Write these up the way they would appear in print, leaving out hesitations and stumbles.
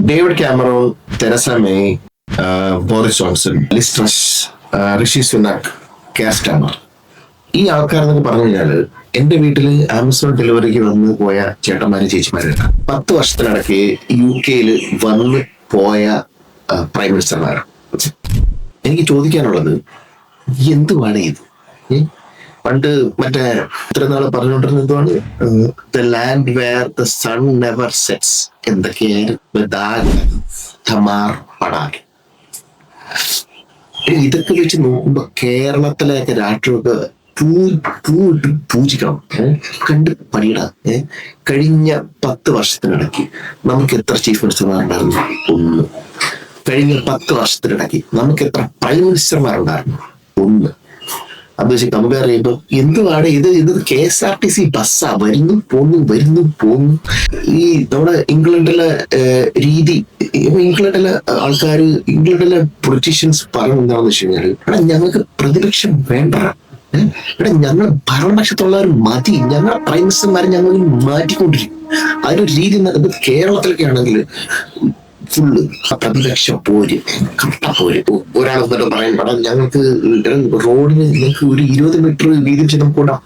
David Cameron, Theresa May, Boris Johnson, Liz Truss, Rishi Sunak, Keir Starmer. ഈ ആൾക്കാരെന്നൊക്കെ പറഞ്ഞു കഴിഞ്ഞാല് എന്റെ വീട്ടില് ആമസോൺ ഡെലിവറിക്ക് വന്ന് പോയ ചേട്ടന്മാരും ചേച്ചിമാരുണ്ട്. 10 വർഷത്തിനിടയ്ക്ക് UK വന്ന് പോയ പ്രൈം മിനിസ്റ്റർമാരാണ്. എനിക്ക് ചോദിക്കാനുള്ളത്, എന്തുവാണ് ഇത്? പണ്ട് മറ്റേ ഇത്ര നാള് പറഞ്ഞുകൊണ്ടിരുന്ന എന്തുവാണ്, the land where the sun never sets, എന്തൊക്കെയായിരുന്നു ഇതൊക്കെ വെച്ച് നോക്കുമ്പോ കേരളത്തിലെയൊക്കെ രാഷ്ട്രീയമൊക്കെ പൂജിക്കണം. കണ്ട് പണിയിടാ. കഴിഞ്ഞ 10 വർഷത്തിനിടയ്ക്ക് നമുക്ക് എത്ര ചീഫ് മിനിസ്റ്റർമാരുണ്ടായിരുന്നു? 1. കഴിഞ്ഞ 10 വർഷത്തിനിടയ്ക്ക് നമുക്ക് എത്ര പ്രൈം മിനിസ്റ്റർമാരുണ്ടായിരുന്നു? 1. അത് വെച്ച് കമ്പയർ ചെയ്യുമ്പോൾ എന്തുവാണ് ഇത് KSRTC ബസ്സാ, വരുന്നു പോന്നു. ഈ നമ്മുടെ ഇംഗ്ലണ്ടിലെ രീതി, ഇംഗ്ലണ്ടിലെ ആൾക്കാർ, ഇംഗ്ലണ്ടിലെ പൊളിറ്റീഷ്യൻസ് പറയുന്നതാണെന്ന് വെച്ച് കഴിഞ്ഞാൽ, എടാ ഞങ്ങൾക്ക് പ്രതിപക്ഷം വേണ്ട, എടാ ഞങ്ങൾ ഭരണപക്ഷത്തുള്ളവർ മതി, ഞങ്ങളുടെ പ്രൈം മിനിസ്റ്റർമാരെ ഞങ്ങൾ മാറ്റിക്കൊണ്ടിരിക്കും. അതിനൊരു രീതി. കേരളത്തിലൊക്കെ ആണെങ്കിൽ ഫുള്ള് പ്രതിപക്ഷം പോര്, കട്ട പോര്. ഒരാൾ എന്നിട്ട് പറയാൻ പാടാ, ഞങ്ങൾക്ക് റോഡിന് ഞങ്ങൾക്ക് ഒരു 20 മീറ്റർ വീതി വെച്ച് നമുക്ക് കൂടാ.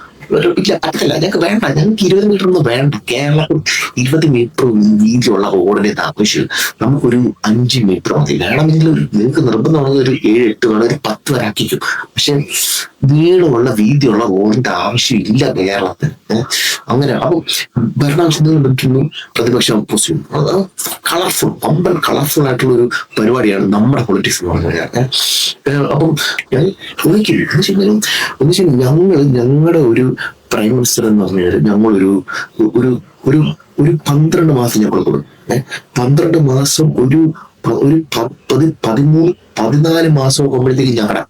ഇല്ല, അതല്ല, ഞങ്ങൾക്ക് വേണ്ട, ഞങ്ങൾക്ക് 20 മീറ്റർ ഒന്നും വേണ്ട. കേരളത്തിൽ 20 മീറ്റർ വീതിയുള്ള റോഡിന്റെ ആവശ്യം നമുക്കൊരു 5 മീറ്റർ മതി. വേണമെങ്കിൽ നിങ്ങൾക്ക് നിർബന്ധമാണെങ്കിൽ ഒരു 7-8 വേണം, ഒരു 10 വരെ ആക്കിക്കും. പക്ഷെ നീളമുള്ള വീതിയുള്ള റോഡിന്റെ ആവശ്യം ഇല്ല കേരളത്തിൽ. അങ്ങനെ അപ്പം ഭരണപക്ഷത്തിൽ പറ്റുന്നു, പ്രതിപക്ഷം പോസിറ്റീവ്. കളർഫുൾ, പമ്പൻ കളർഫുൾ ആയിട്ടുള്ള ഒരു പരിപാടിയാണ് നമ്മുടെ പൊളിറ്റിക്സ് എന്ന് പറഞ്ഞു കഴിഞ്ഞാൽ. അപ്പം ഞാൻ ചോദിക്കും, ഞങ്ങളുടെ ഒരു പ്രൈം മിനിസ്റ്റർ എന്ന് പറഞ്ഞു കഴിഞ്ഞാൽ ഞങ്ങളൊരു ഒരു ഒരു ഒരു 12 മാസം ഞങ്ങൾ കൊടുക്കും. 12 മാസം ഒരു 13-14 മാസം ആകുമ്പോഴത്തേക്ക് ഞങ്ങളുടെ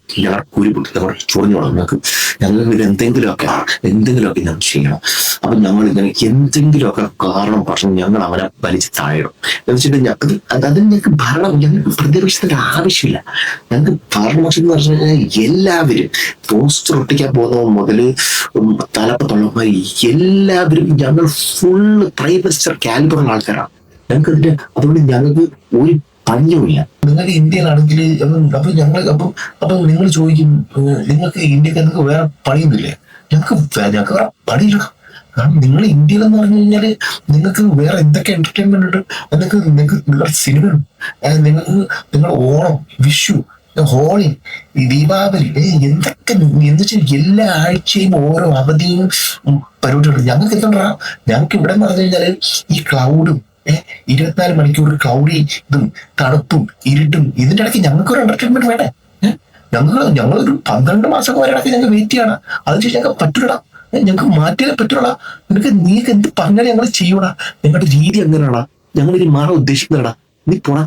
കുരുപൊട്ടി, ഞങ്ങളുടെ ചൊറിഞ്ഞു വേണം. ഞങ്ങൾക്ക് ഇത് എന്തെങ്കിലുമൊക്കെ ഞങ്ങൾ ചെയ്യണം. അപ്പൊ ഞങ്ങൾ ഇങ്ങനെ എന്തെങ്കിലുമൊക്കെ കാരണം പക്ഷെ ഞങ്ങൾ അവനെ വലിച്ച് താഴെയിടും. എന്ന് വെച്ചിട്ട് അതിന് ഞങ്ങൾക്ക് പ്രതിപക്ഷത്തിന്റെ ആവശ്യമില്ല. ഞങ്ങൾക്ക് ഭരണപക്ഷം എന്ന് പറഞ്ഞു കഴിഞ്ഞാൽ എല്ലാവരും പോസ്റ്റർ ഒട്ടിക്കാൻ പോകുന്ന മുതല് തലപ്പത്തുള്ളവർ എല്ലാവരും ഞങ്ങൾ ഫുള്ള് പ്രൈം മിനിസ്റ്റർ കാലിബറുള്ള ആൾക്കാരാണ്. ഞങ്ങൾക്ക് അതുകൊണ്ട് ഞങ്ങൾക്ക് ഒരു പഞ്ഞുമില്ല. നിങ്ങൾക്ക് ഇന്ത്യയിലാണെങ്കിൽ അപ്പൊ നിങ്ങൾ ചോദിക്കും, നിങ്ങൾക്ക് ഇന്ത്യക്കാർക്ക് വേറെ പണിയൊന്നുമില്ലേ? ഞങ്ങൾക്ക് വേറെ പണിയില്ല. കാരണം നിങ്ങൾ ഇന്ത്യയിലെന്ന് പറഞ്ഞു കഴിഞ്ഞാല് നിങ്ങൾക്ക് വേറെ എന്തൊക്കെ എന്റർടൈൻമെന്റ് ഉണ്ട്. നിങ്ങൾക്ക് നിങ്ങളുടെ സിനിമ, നിങ്ങളുടെ ഓണം, വിഷു, ഹോളി, ദീപാവലി, എന്തൊക്കെ എന്ന് വെച്ചാൽ എല്ലാ ആഴ്ചയും ഓരോ അവധിയും പരിപാടികളുണ്ട്. ഞങ്ങൾക്ക് എന്തുണ്ടാ? ഞങ്ങൾക്ക് ഇവിടെ പറഞ്ഞു കഴിഞ്ഞാല് ഈ ക്ലൗഡും 24 മണിക്കൂർ ക്ലൗഡി ഇതും തണുപ്പും ഇരുട്ടും, ഇതിന്റെ ഇടയ്ക്ക് ഞങ്ങൾക്കൊരു എന്റർടൈൻമെന്റ് വേണ്ടേ? ഞങ്ങളൊരു 12 മാസം വരെ ഇടയ്ക്ക് ഞങ്ങൾക്ക് വെയിറ്റ് ചെയ്യണം. അതിനുശേഷം ഞങ്ങൾക്ക് പറ്റൂടാ, ഞങ്ങൾക്ക് മാറ്റിയാലേ പറ്റൂടാ. നീക്ക് എന്ത് പറഞ്ഞാലും ഞങ്ങൾ ചെയ്യൂടാ. ഞങ്ങളുടെ രീതി എങ്ങനെയാടാ? ഞങ്ങൾ ഇനി മാറാൻ ഉദ്ദേശിക്കുന്നതാടാ. നീ പോടാ.